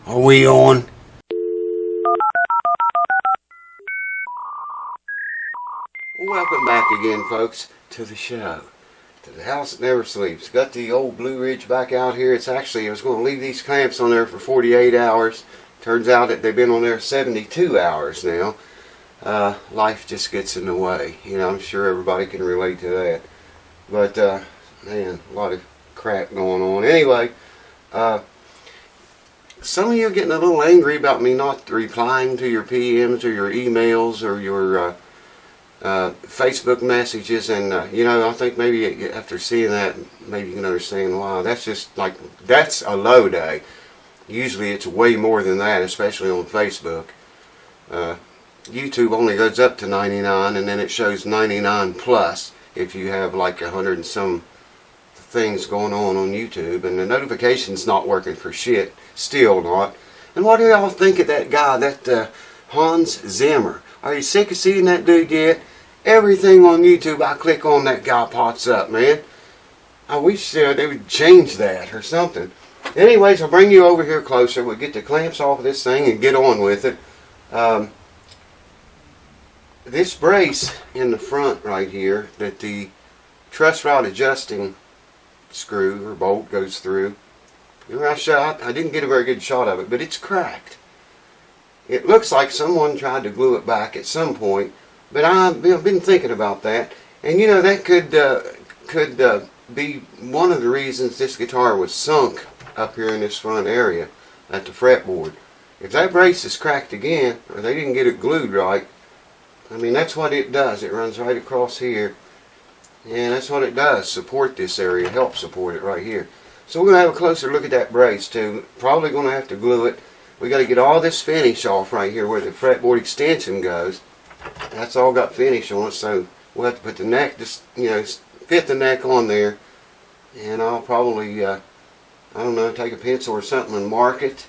Are we on? Welcome back again, folks, to the show. To the house that never sleeps. Got the old Blue Ridge back out here. It's actually, I was going to leave these clamps on there for 48 hours. Turns out that they've been on there 72 hours now. Life just gets in the way. You know, I'm sure everybody can relate to that. But, man, a lot of crap going on. Anyway, some of you are getting a little angry about me not replying to your PMs or your emails or your Facebook messages, and you know, I think maybe after seeing that, maybe you can understand why. That's just like, that's a low day. Usually it's way more than that, especially on Facebook. YouTube only goes up to 99, and then it shows 99 plus if you have like 100 and some things going on YouTube, and the notification's not working for shit, still not. And what do y'all think of that guy, that Hans Zimmer? Are you sick of seeing that dude yet? Everything on YouTube I click on, that guy pops up, man. I wish they would change that or something. Anyways, I'll bring you over here closer. We'll get the clamps off of this thing and get on with it. This brace in the front right here that the truss rod adjusting screw or bolt goes through. I didn't get a very good shot of it, but it's cracked. It looks like someone tried to glue it back at some point, but I've been thinking about that, and you know, that could be one of the reasons this guitar was sunk up here in this front area at the fretboard. If that brace is cracked again, or they didn't get it glued right, I mean, that's what it does. It runs right across here, and that's what it does, support this area, help support it right here. So we're going to have a closer look at that brace too. Probably going to have to glue it. We got to get all this finish off right here where the fretboard extension goes. That's all got finish on it, so we'll have to put the neck, just, you know, fit the neck on there, and I'll probably, I don't know, take a pencil or something and mark it,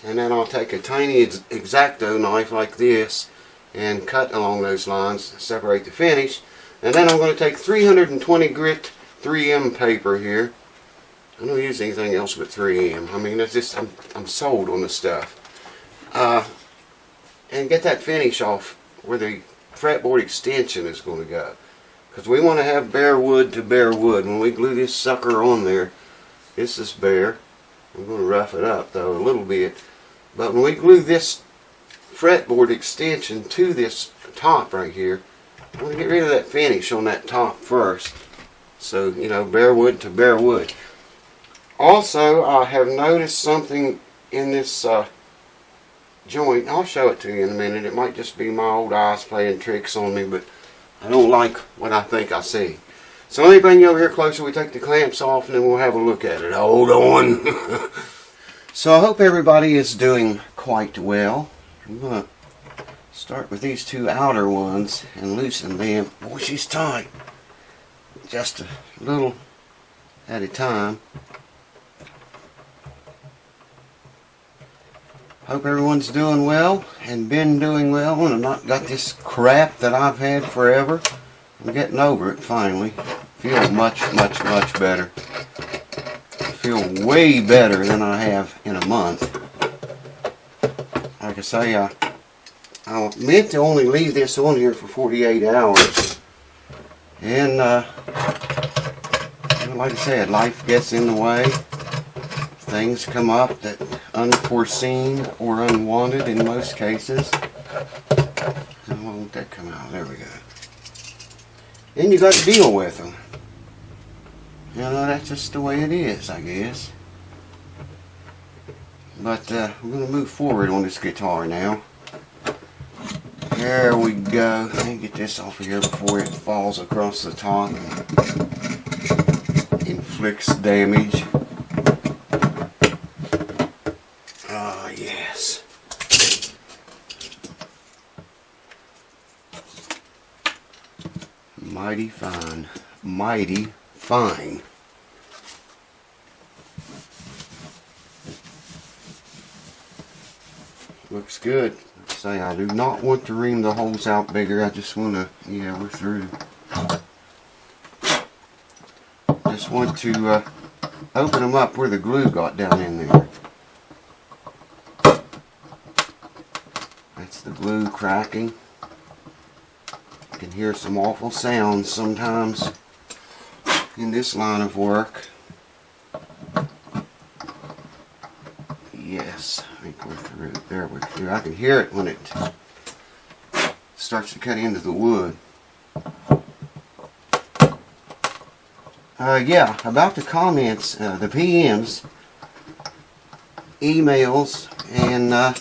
and then I'll take a tiny X-Acto knife like this and cut along those lines, separate the finish, and then I'm going to take 320 grit 3M paper here. I don't use anything else but 3M. I mean, it's just, I'm sold on the stuff. And get that finish off where the fretboard extension is going to go. Because we want to have bare wood to bare wood. When we glue this sucker on there, this is bare. I'm going to rough it up though a little bit. But when we glue this fretboard extension to this top right here, I want to get rid of that finish on that top first. So, you know, bare wood to bare wood. Also, I have noticed something in this joint. I'll show it to you in a minute. It might just be my old eyes playing tricks on me, but I don't like what I think I see. So let me bring you over here closer. We take the clamps off and then we'll have a look at it. Hold on. So I hope everybody is doing quite well. I'm going to start with these two outer ones and loosen them. Boy, she's tight. Just a little at a time. Hope everyone's doing well and been doing well, and I've not got this crap that I've had forever. I'm getting over it finally. Feel much better. Feel way better than I have in a month. Like I say, I meant to only leave this on here for 48 hours. And like I said, life gets in the way. Things come up that unforeseen or unwanted in most cases. Why won't that come out? There we go. And you got to deal with them. You know, that's just the way it is, I guess. But we're going to move forward on this guitar now. There we go. Let me get this off of here before it falls across the top and inflicts damage. Yes. Mighty fine. Mighty fine. Looks good. Say, I do not want to ream the holes out bigger. I just want to, yeah, we're through. Just want to open them up where the glue got down in there. It's the glue cracking. You can hear some awful sounds sometimes in this line of work. Yes, I think we're through. There we're through. I can hear it when it starts to cut into the wood. Yeah, about the comments, the PMs, emails, and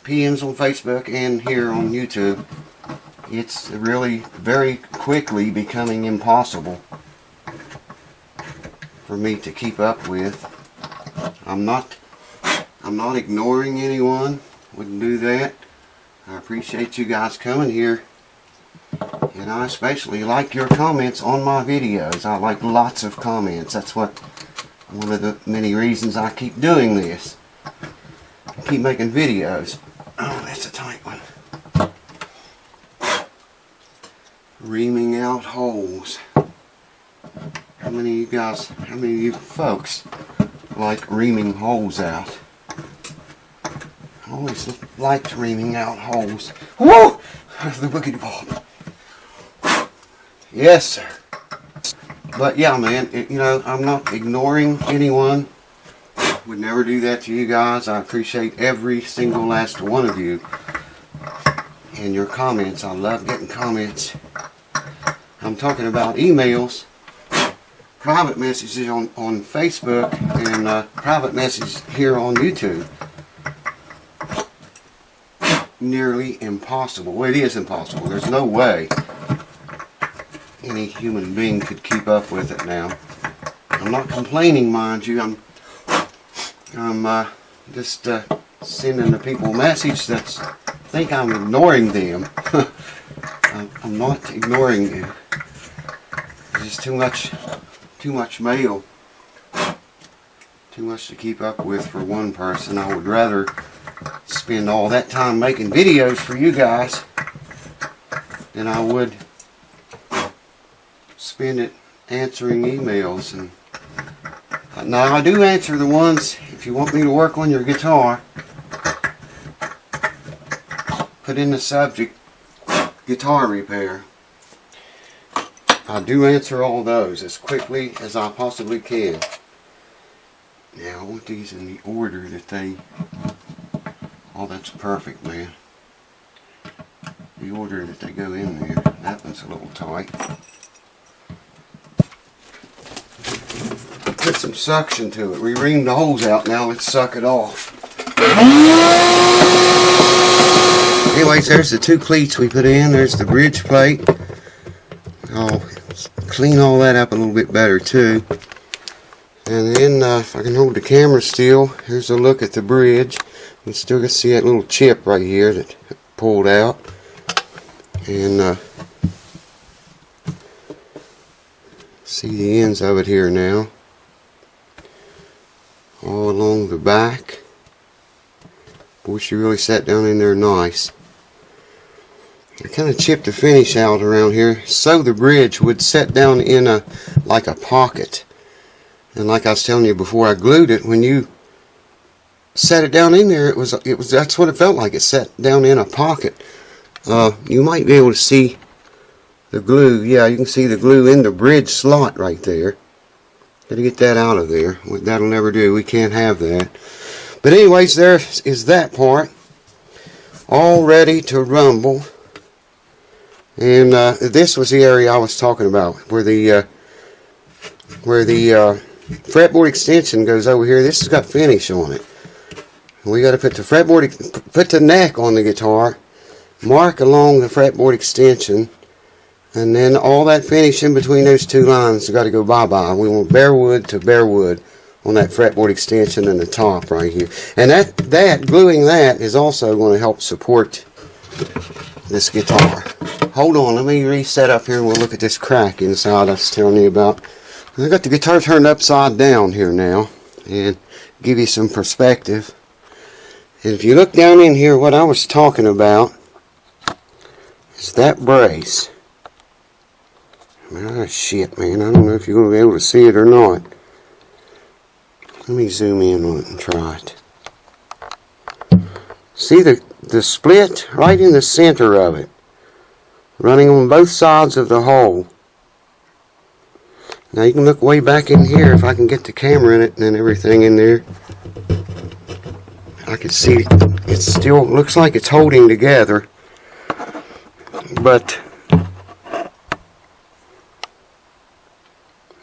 PMs on Facebook and here on YouTube. It's really very quickly becoming impossible for me to keep up with. I'm not ignoring anyone. Wouldn't do that. I appreciate you guys coming here. And I especially like your comments on my videos. I like lots of comments. That's one of the many reasons I keep doing this. Keep making videos. Oh, that's a tight one. Reaming out holes. How many of you folks like reaming holes out? I always liked reaming out holes. Whoa! The boogity bob. Yes, sir. But yeah, man, you know, I'm not ignoring anyone. Would never do that to you guys. I appreciate every single last one of you and your comments. I love getting comments. I'm talking about emails, private messages on Facebook, and private messages here on YouTube. Nearly impossible. Well, it is impossible. There's no way any human being could keep up with it now. I'm not complaining, mind you. I'm just sending the people a message that think I'm ignoring them. I'm not ignoring you. There's just too much mail. Too much to keep up with for one person. I would rather spend all that time making videos for you guys than I would spend it answering emails. And now I do answer the ones if you want me to work on your guitar. Put in the subject guitar repair. I do answer all those as quickly as I possibly can. Now I want these in the order that they... Oh, that's perfect, man. The order that they go in there. That one's a little tight. Put some suction to it. We reamed the holes out, now let's suck it off. Anyways, there's the two cleats we put in. There's the bridge plate. I'll clean all that up a little bit better too. And then if I can hold the camera still, here's a look at the bridge. You still can see that little chip right here that pulled out. And see the ends of it here now. All along the back. Boy, she really sat down in there nice. I kind of chipped the finish out around here so the bridge would set down in like a pocket. And like I was telling you before I glued it, when you set it down in there, that's what it felt like. It set down in a pocket. You might be able to see the glue. Yeah, you can see the glue in the bridge slot right there. Gotta get that out of there. That'll never do. We can't have that. But anyways, there is that part. All ready to rumble. And this was the area I was talking about, where the fretboard extension goes over here. This has got finish on it. We got to put the fretboard, put the neck on the guitar, mark along the fretboard extension, and then all that finish in between those two lines has got to go bye-bye. We want bare wood to bare wood on that fretboard extension and the top right here. And that gluing that is also going to help support this guitar. Hold on, let me reset up here and we'll look at this crack inside I was telling you about. I got the guitar turned upside down here now and give you some perspective. And if you look down in here, what I was talking about is that brace. Ah, shit, man. I don't know if you're going to be able to see it or not. Let me zoom in on it and try it. See the split right in the center of it, running on both sides of the hole. Now you can look way back in here if I can get the camera in it and everything in there. I can see it still looks like it's holding together, but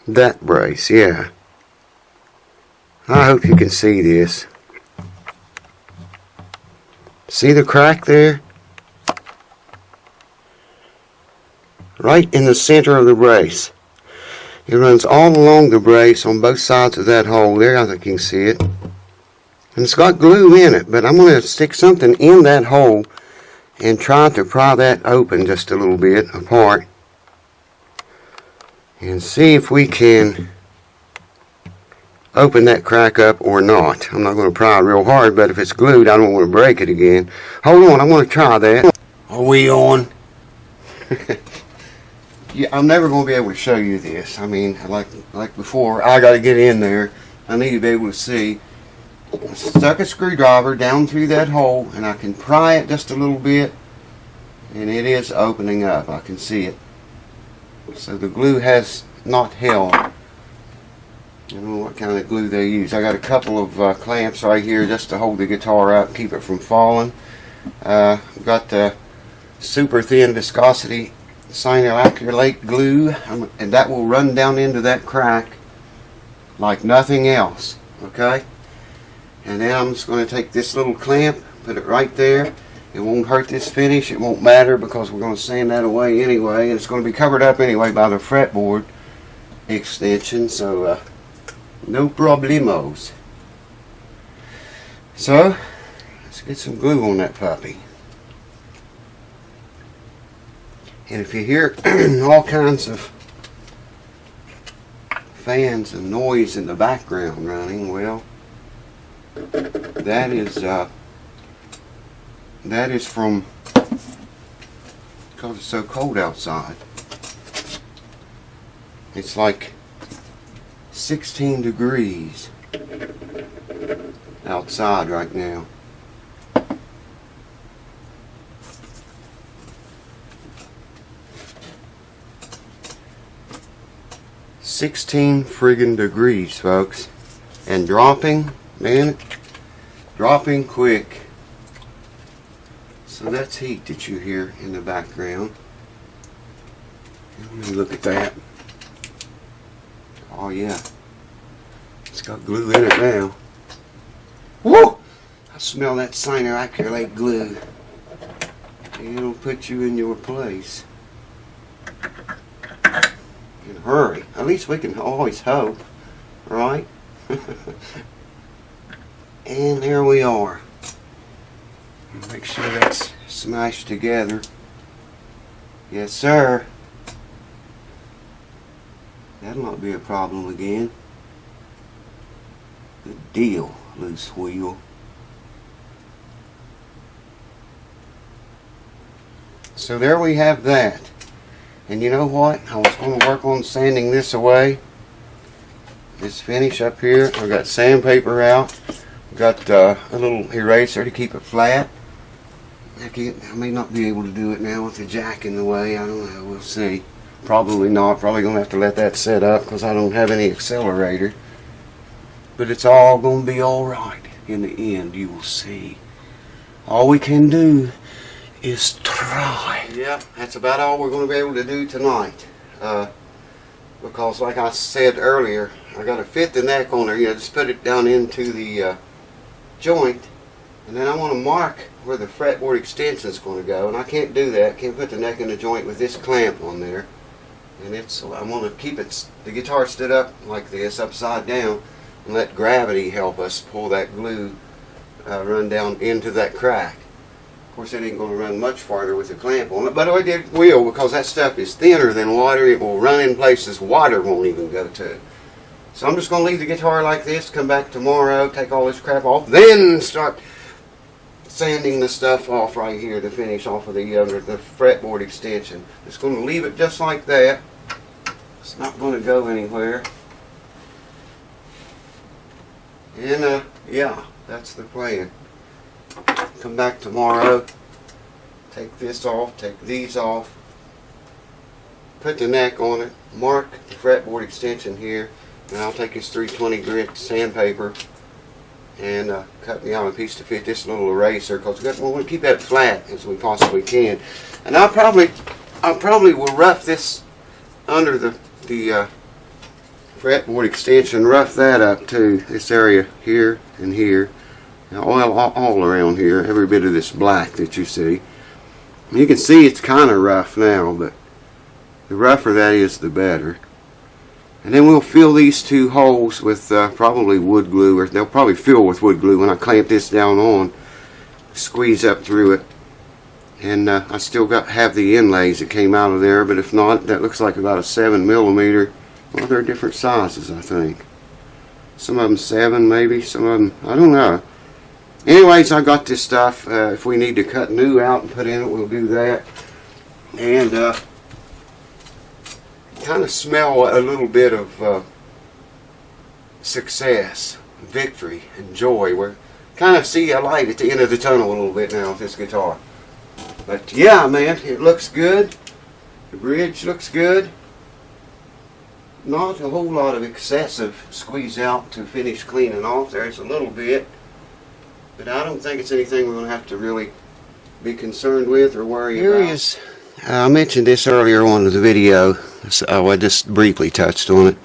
that brace, yeah. I hope you can see this. See the crack there? Right in the center of the brace. It runs all along the brace on both sides of that hole there. I think you can see it. And it's got glue in it, but I'm going to stick something in that hole and try to pry that open just a little bit apart and see if we can open that crack up or not. I'm not going to pry real hard, but if it's glued, I don't want to break it again. Hold on, I'm going to try that. Are we on? Yeah, I'm never going to be able to show you this. I mean, like before, I got to get in there. I need to be able to see. I stuck a screwdriver down through that hole, and I can pry it just a little bit, and it is opening up. I can see it. So the glue has not held. I don't know what kind of glue they use. I got a couple of clamps right here just to hold the guitar up, keep it from falling. I've got the super thin viscosity acrylate glue, and that will run down into that crack like nothing else. Okay? And then I'm just going to take this little clamp, put it right there. It won't hurt this finish. It won't matter because we're going to sand that away anyway, and it's going to be covered up anyway by the fretboard extension, so no problemos. So let's get some glue on that puppy. And if you hear all kinds of fans and noise in the background running, well, that is from because it's so cold outside. It's like 16 degrees outside right now. $16 friggin' degrees, folks, and dropping, man, dropping quick. So that's heat that you hear in the background. Let me look at that. Oh yeah, it's got glue in it now. Woo! I smell that acrylate glue. It'll put you in your place. And hurry. At least we can always hope, right? And there we are. Make sure that's smashed together. Yes, sir. That'll not be a problem again. Good deal, loose wheel. So there we have that. And you know what? I was going to work on sanding this away. This finish up here. I've got sandpaper out. Got a little eraser to keep it flat. I may not be able to do it now with the jack in the way. I don't know. We'll see. Probably not. Probably going to have to let that set up because I don't have any accelerator. But it's all going to be alright in the end. You will see. All we can do is try. Yep, that's about all we're going to be able to do tonight. Because like I said earlier, I got to fit the neck on there. You know, just put it down into the joint. And then I want to mark where the fretboard extension is going to go. And I can't do that. Can't put the neck in the joint with this clamp on there. And I want to keep the guitar stood up like this, upside down, and let gravity help us pull that glue run down into that crack. Of course, it ain't going to run much farther with the clamp on it, but it will, because that stuff is thinner than water. It will run in places water won't even go to. So I'm just going to leave the guitar like this, come back tomorrow, take all this crap off, then start sanding the stuff off right here to finish off of the fretboard extension. Just going to leave it just like that. It's not going to go anywhere. And yeah, that's the plan. come back tomorrow, take this off, take these off, put the neck on it, mark the fretboard extension here, and I'll take this 320 grit sandpaper and cut me out a piece to fit this little eraser, because we want to keep that flat as we possibly can. And I probably will rough this under the fretboard extension, rough that up too, this area here and here, all around here, every bit of this black that you see. You can see it's kind of rough now, but the rougher that is, the better. And then we'll fill these two holes with probably wood glue, or they'll probably fill with wood glue when I clamp this down on, squeeze up through it. And I still have the inlays that came out of there, but if not, that looks like about a 7mm. Well, they're different sizes, I think. Some of them 7, maybe. Some of them, I don't know. Anyways, I got this stuff. If we need to cut new out and put in it, we'll do that. And kind of smell a little bit of success, victory, and joy. We're kind of see a light at the end of the tunnel a little bit now with this guitar. But yeah, man, it looks good. The bridge looks good. Not a whole lot of excessive squeeze out to finish cleaning off. There's a little bit, but I don't think it's anything we're going to have to really be concerned with or worry about. Here is, I mentioned this earlier on in the video, so I just briefly touched on it.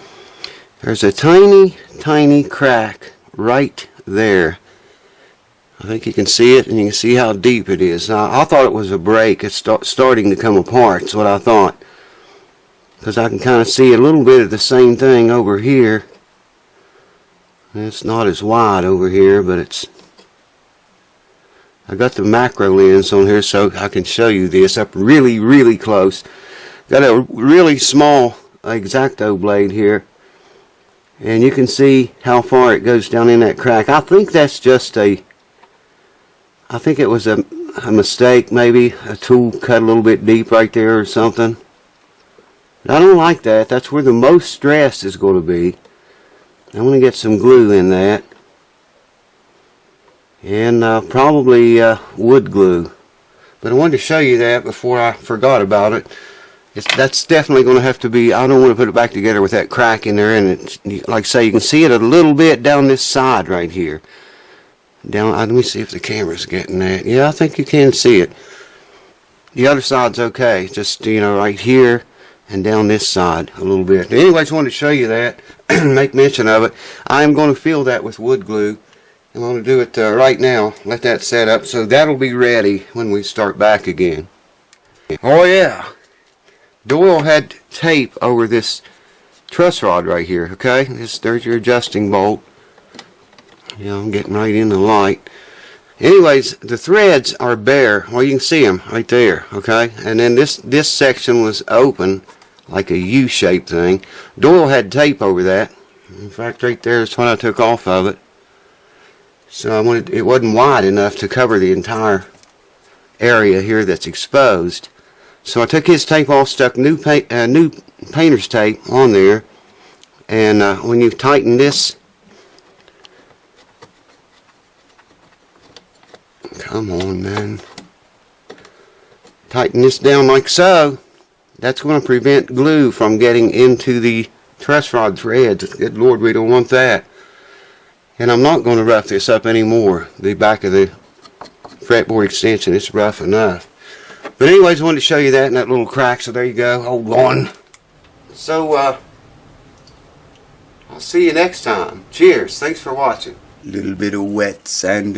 There's a tiny crack right there. I think you can see it, and you can see how deep it is. Now, I thought it was a break. It's starting to come apart. That's what I thought. Because I can kind of see a little bit of the same thing over here. It's not as wide over here, but it's... I got the macro lens on here so I can show you this up really close. Got a really small X-Acto blade here. And you can see how far it goes down in that crack. I think that's just a... I think it was a mistake, maybe. A tool cut a little bit deep right there or something. I don't like that. That's where the most stress is going to be. I'm going to get some glue in that. And probably wood glue. But I wanted to show you that before I forgot about it. That's definitely going to have to be, I don't want to put it back together with that crack in there. And it's, like I say, you can see it a little bit down this side right here. Let me see if the camera's getting that. Yeah, I think you can see it. The other side's okay. Just, you know, right here. And down this side a little bit. Anyways, I wanted to show you that, make mention of it. I am going to fill that with wood glue. I'm going to do it right now. Let that set up, so that'll be ready when we start back again. Oh yeah, Doyle had tape over this truss rod right here. Okay, there's your adjusting bolt. Yeah, I'm getting right in the light. Anyways, the threads are bare. Well, you can see them right there. Okay, and then this section was open, like a U-shaped thing. Doyle had tape over that. In fact, right there is what I took off of it. So it wasn't wide enough to cover the entire area here that's exposed. So I took his tape off, stuck new painter's tape on there, and when you tighten this, come on, man, tighten this down like so. That's going to prevent glue from getting into the truss rod threads. Good Lord, we don't want that. And I'm not going to rough this up anymore. The back of the fretboard extension, it's rough enough. But anyways, I wanted to show you that in that little crack. So there you go. Hold on. So I'll see you next time. Cheers. Thanks for watching. Little bit of wet sanding.